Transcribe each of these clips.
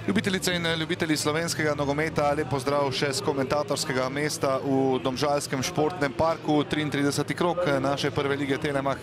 Ljubitelice in ljubitelji slovenskega nogometa, lep pozdrav še z komentatorskega mesta v Domžalskem športnem parku. 33. krog naše prve lige Telemach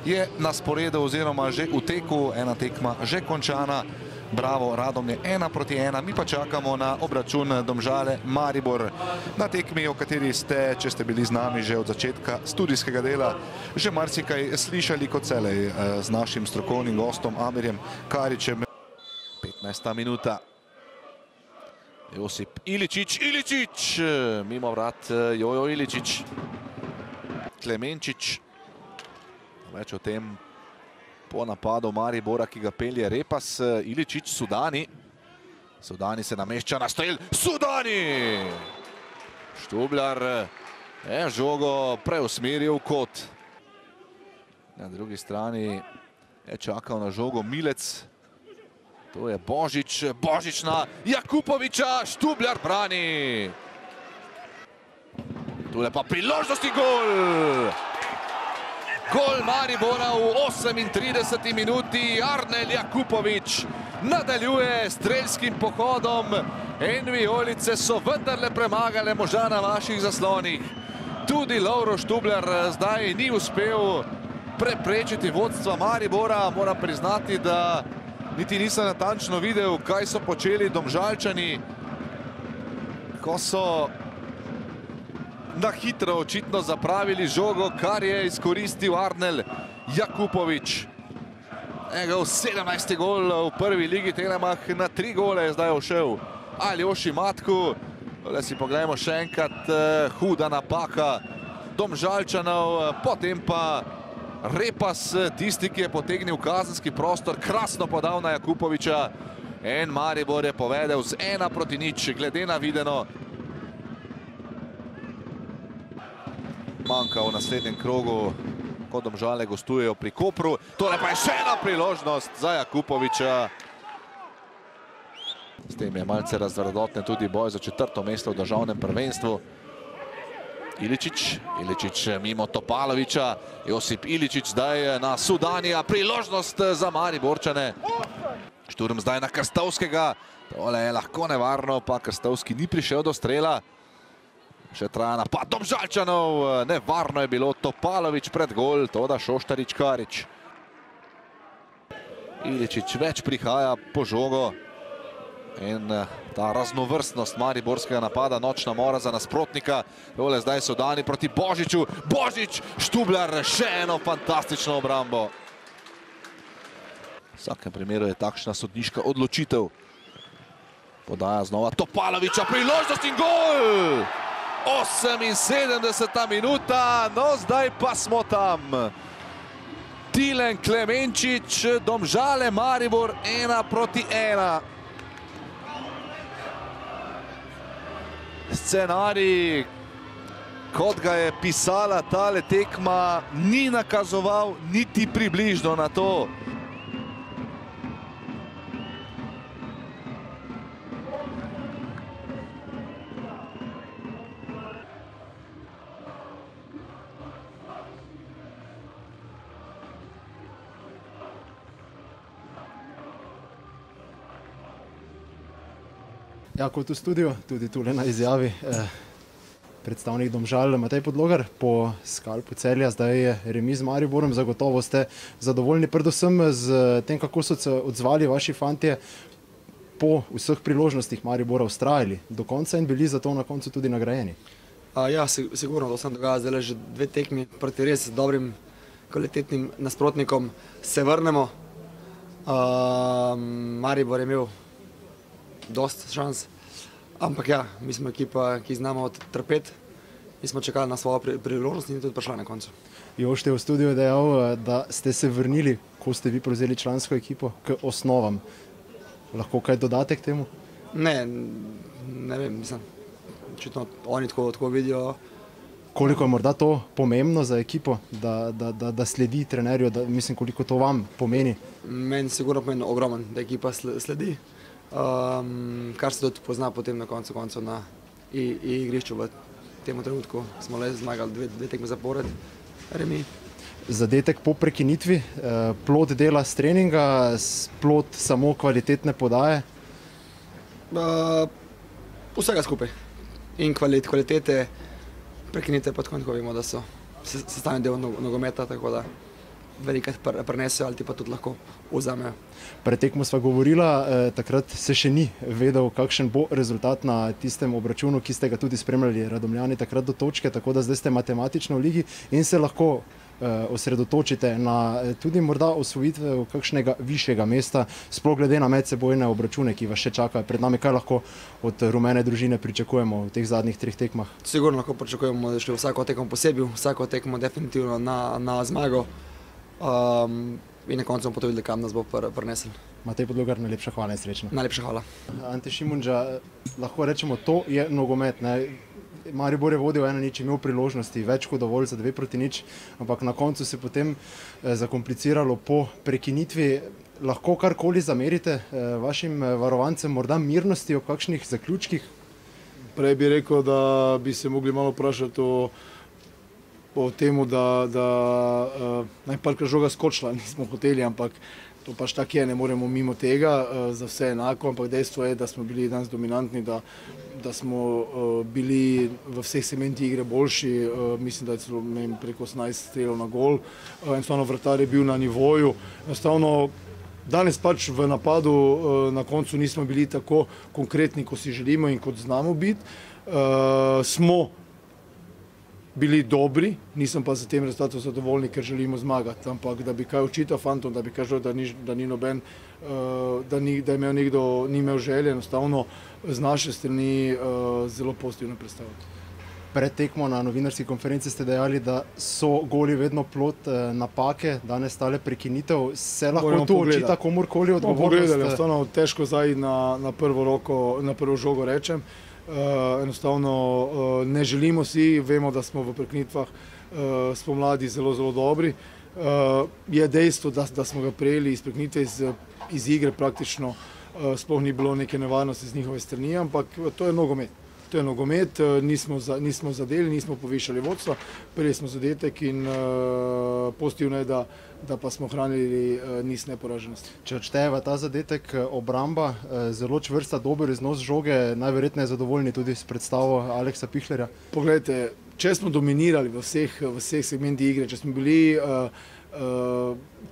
je na sporedu oziroma že v teku, ena tekma že končana. Bravo, Radomlje 1-1, mi pa čakamo na obračun Domžale Maribor. Na tekmi, o kateri ste, če ste bili z nami že od začetka studijskega dela, že marsikaj slišali kot celej z našim strokovnim gostom Amirjem Karičem. 15. minuta. Josip Iličić, mimo vrat Jojo Iličić. Klemenčič. Več o tem po napadu Maribora, ki ga pelje Repas. Iličić, Sudani. Sudani se namešča na strel. Sudani! Štublar je žogo preusmeril v kot. Na drugi strani je čakal na žogo Milec. To je Božič, Božič na Jakupoviča, Štublar brani. Tule pa priložnosti, gol! Gol Maribora v 38. minuti. Arnel Jakupovič nadaljuje strelskim pohodom. In vijolice so vendarle premagale moža na vaših zaslonih. Tudi Lovro Štublar zdaj ni uspel preprečiti vodstva Maribora. Moram priznati, da niti nisem natančno videl, kaj so počeli Domžalčani, ko so na hitro očitno zapravili žogo, kar je izkoristil Arnel Jakupovič. Njegov 17. gol v prvi ligi Telemach, na 3 gole je zdaj ošel Aljoši Matku. Tole si pogledajmo še enkrat, huda napaka Domžalčanov, potem pa Repas, tisti, ki je potegnil kazenski prostor, krasno podal na Jakupoviča. In Maribor je povedel z 1-0, glede na videno. Manjka v naslednjem krogu, ko Domžale gostujejo pri Kopru. Tole pa je še ena priložnost za Jakupoviča. S tem je malce razvrednoten tudi boj za 4. mesto v državnem prvenstvu. Iličić mimo Topaloviča. Josip Iličić zdaj na Sudanija. Priložnost za Mariborčane. Šturm zdaj na Krstovskega. Tole je lahko nevarno, pa Krstovski ni prišel do strela. Še traja napad Domžalčanov. Nevarno je bilo, Topalovič pred gol, toda Šoštarič Karič. Iličić več prihaja po žogo. In ta raznovrstnost mariborskega napada, nočna mora za nasprotnika. Tole zdaj so dani proti Božiču. Božič, Štublar, še eno fantastično obrambo. V vsakem primeru je takšna sodniška odločitev. Podaja znova Topaloviča, priložnost in gol! 78. minuta, no zdaj pa smo tam. Tilen Klemenčič, Domžale Maribor 1-1. Scenarij, kot ga je pisala tale tekma, ni nakazoval niti približno na to. Ja, kot v studiu, tudi tule na izjavi, predstavnik Domžal Matej Podlogar po skalpu Celja, zdaj je remi z Mariborom. Zagotovo ste zadovoljni predvsem z tem, kako so se odzvali vaši fantje po vseh priložnostih Maribora, vztrajali do konca in bili zato na koncu tudi nagrajeni. Ja, sigurno, to se dogaja zdaj že 2 tekmi proti res dobrim, kvalitetnim nasprotnikom. Se vrnemo. Maribor je imel dosti šans, ampak ja, mi smo ekipa, ki znamo trpeti. Mi smo čakali na svojo priložnost in tudi prišla na koncu. Jošte je v studiu dejal, da ste se vrnili, ko ste vi prevzeli člansko ekipo, k osnovam. Lahko kaj dodate k temu? Ne vem, mislim, očitno oni tako vidijo. Koliko je morda to pomembno za ekipo, da sledi trenerju, mislim, koliko to vam pomeni? Meni sigurno pomeni ogromen, da ekipa sledi. Kar se tudi pozna potem na koncu na igrišču. V tem trenutku smo le zmagali 2 tekme zapored, remi. Zadetek po prekinitvi, plod dela s treninga, plod samo kvalitetne podaje? Vsega skupaj. In kvalitete, prekinite pa tako vemo, da so sestavni del nogometa, tako da velikrat prenesejo ali ti pa tudi lahko vzamejo. Pred tekmo sva govorila, takrat se še ni vedel, kakšen bo rezultat na tistem obračunu, ki ste ga tudi spremljali, Radomljani, takrat do točke, tako da zdaj ste matematično v ligi in se lahko osredotočite na tudi morda osvojitve kakšnega višjega mesta, sploh glede na medsebojne obračune, ki vas še čakajo pred nami. Kaj lahko od rumene družine pričakujemo v teh zadnjih 3 tekmah? Sigurno lahko pričakujemo, da šli vsako tekmo posebej, vsako tekmo definitivno na zmago in na koncu bomo potem videli, kam nas bo prinesel. Matej Podlogar, najlepša hvala in srečno. Najlepša hvala. Ante Šimundža, lahko rečemo, to je nogomet, ne? Maribor je vodil 1-0, imel priložnosti, več kot dovolj za 2-0, ampak na koncu se potem zakompliciralo po prekinitvi. Lahko karkoli zamerite vašim varovancem, morda mirnosti ob kakšnih zaključkih? Prej bi rekel, da bi se mogli malo vprašati o temu, da najparkrat žoga skočila, nismo hoteli, ampak to pač tak je, ne moremo mimo tega, za vse enako, ampak dejstvo je, da smo bili danes dominantni, da smo bili v vseh segmentih igre boljši, mislim, da je celo preko 18 strelov na gol, enostavno vratar je bil na nivoju, enostavno danes pač v napadu na koncu nismo bili tako konkretni, kot si želimo in kot znamo biti, smo bili dobri, nisem pa za tem rezultatom zadovoljni, ker želimo zmagati, ampak da bi kaj očital fantom, da bi kažel, da ni noben, da je imel nekdo, ni imel želje, enostavno z naše strani zelo pozitivno predstavljati. Pred tekmo na novinarski konferenci ste dejali, da so goli vedno plod napake, danes tale prekinitev, se lahko tu očita komurkoli odgovornost? Bomo pogledali, enostavno težko zdaj na prvo žogo rečem. Enostavno ne želimo si, vemo, da smo v prekinitvah spomladi zelo, zelo dobri. Je dejstvo, da smo ga prejeli iz prekinitve, iz igre praktično sploh ni bilo neke nevarnosti z njihove strani, ampak to je nogomet. To je nogomet, nismo zadeli, nismo povišali vodstva, prejeli smo zadetek in pozitivno je, da pa smo hranili niz neporaženosti. Če odštejeva ta zadetek, obramba, zelo čvrsta, dober iznos žoge, najverjetneje zadovoljni tudi s predstavo Aleksa Pihlerja. Poglejte, če smo dominirali v vseh segmentih igre, če smo bili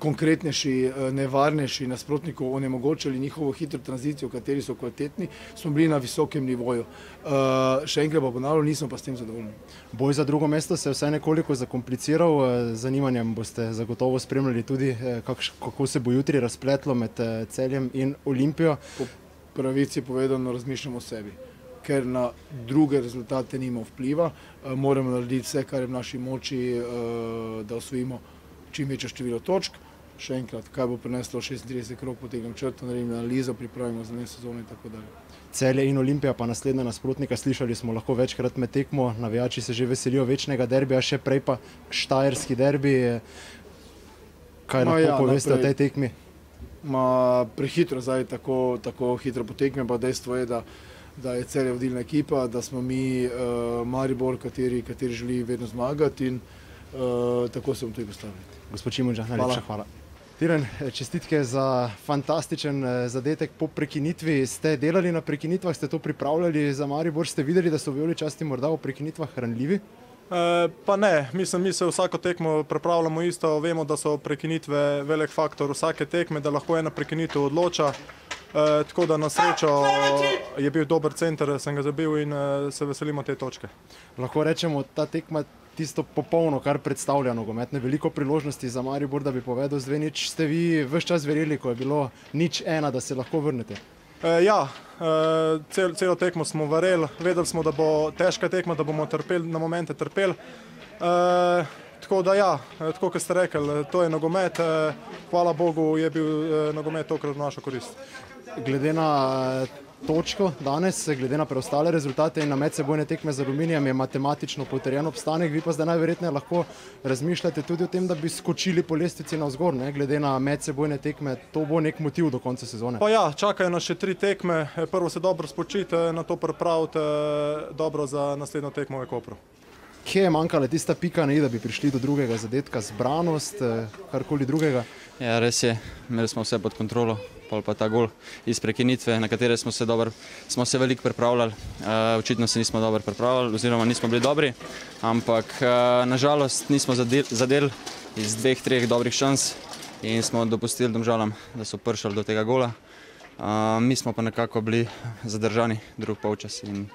konkretnejši, nevarnejši nasprotnikov, onemogočili njihovo hitro tranzicijo, kateri so kvalitetni, smo bili na visokem nivoju. Še enkrat pa ponavljam, nismo pa s tem zadovoljni. Boj za drugo mesto se je vsaj nekoliko zakompliciral, z zanimanjem boste zagotovo spremljali tudi, kako se bo jutri razpletlo med Celjem in Olimpijo. Po pravici povedano razmišljamo o sebi, ker na druge rezultate nima vpliva, moramo narediti vse, kar je v naši moči, da osvojimo čim večje število točk. Še enkrat, kaj bo prineslo 36 krog, potegnem črto, naredimo analizo, pripravimo za sezono in tako dalje. Celje in Olimpija pa naslednja nasprotnika, slišali smo lahko večkrat med tekmo, navijači se že veselijo večnega derbija, še prej pa štajerski derbi. Kaj lahko poveste o tej tekmi? Prehitro zdaj tako hitro potekme, pa dejstvo je, da je Celje vodilna ekipa, da smo mi Maribor, kateri želi vedno zmagati in tako se bom tudi postavili. Gospod Šimundža, najlepša hvala. Tiran, čestitke za fantastičen zadetek po prekinitvi. Ste delali na prekinitvah, ste to pripravljali za Maribor, ste videli, da so vijoličasti morda v prekinitvah hranljivi? Pa ne, mi se vsako tekmo pripravljamo isto, vemo, da so prekinitve velik faktor vsake tekme, da lahko ena prekinitev odloča. Tako da na srečo je bil dober center, sem ga zabil in se veselimo te točke. Lahko rečemo, ta tekma tisto popolno, kar predstavlja nogometne, veliko priložnosti za Maribor, da bi povedal z 2-0. Ste vi ves čas verjeli, ko je bilo 0-1, da se lahko vrnete? Ja, celo tekmo smo verjeli, vedeli smo, da bo težka tekma, da bomo na momente trpeli. Tako da ja, tako kot ste rekli, to je nogomet, hvala Bogu je bil nogomet tokrat v našo korist. Glede na točko danes, glede na preostale rezultate in na medsebojne tekme z Aluminijem je matematično potrjen obstanek, vi pa zdaj najverjetneje lahko razmišljate tudi o tem, da bi skočili po lestvici navzgor, glede na medsebojne tekme, to bo nek motiv do konca sezone. Pa ja, čakajo nas še 3 tekme, prvo se dobro spočiti, na to pripraviti dobro za naslednjo tekmo v Kopru. Kje je manjkala tista pika na i, da bi prišli do drugega zadetka, zbranost, karkoli drugega? Ja, res je, imeli smo vse pod kontrolo, pol pa ta gol iz prekinitve, na katere smo se veliko pripravljali. Očitno se nismo dobro pripravljali oziroma nismo bili dobri, ampak nažalost nismo zadeli iz 2-3 dobrih šans in smo dopustili Domžalam, da so prišli do tega gola. Mi smo pa nekako bili zadržani drug polčas in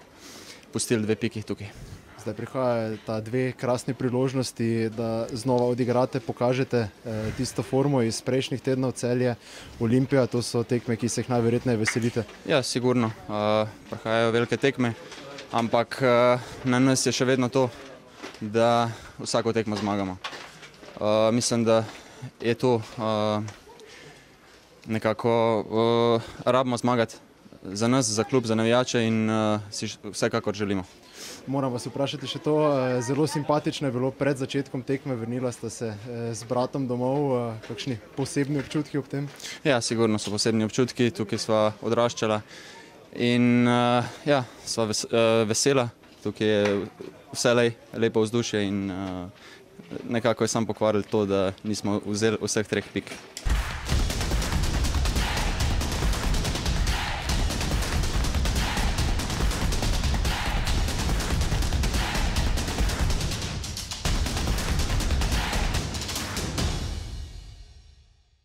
pustili 2 piki tukaj. Zdaj prihaja ta 2 krasni priložnosti, da znova odigrate, pokažete tisto formo iz prejšnjih tednov Celje, Olimpija, to so tekme, ki se jih najverjetneje veselite. Ja, sigurno. Prihajajo velike tekme, ampak na nas je še vedno to, da vsako tekmo zmagamo. Mislim, da je to nekako rabimo zmagati za nas, za klub, za navijače in si vsekakor želimo. Moram vas vprašati še to, zelo simpatično je bilo pred začetkom tekme, vrnila sta se z bratom domov, kakšni posebni občutki ob tem? Ja, sigurno so posebni občutki, tukaj sva odraščala in ja, sva vesela, tukaj je vselej lepo vzdušje in nekako je sam pokvaril to, da nismo vzeli vseh 3 pik.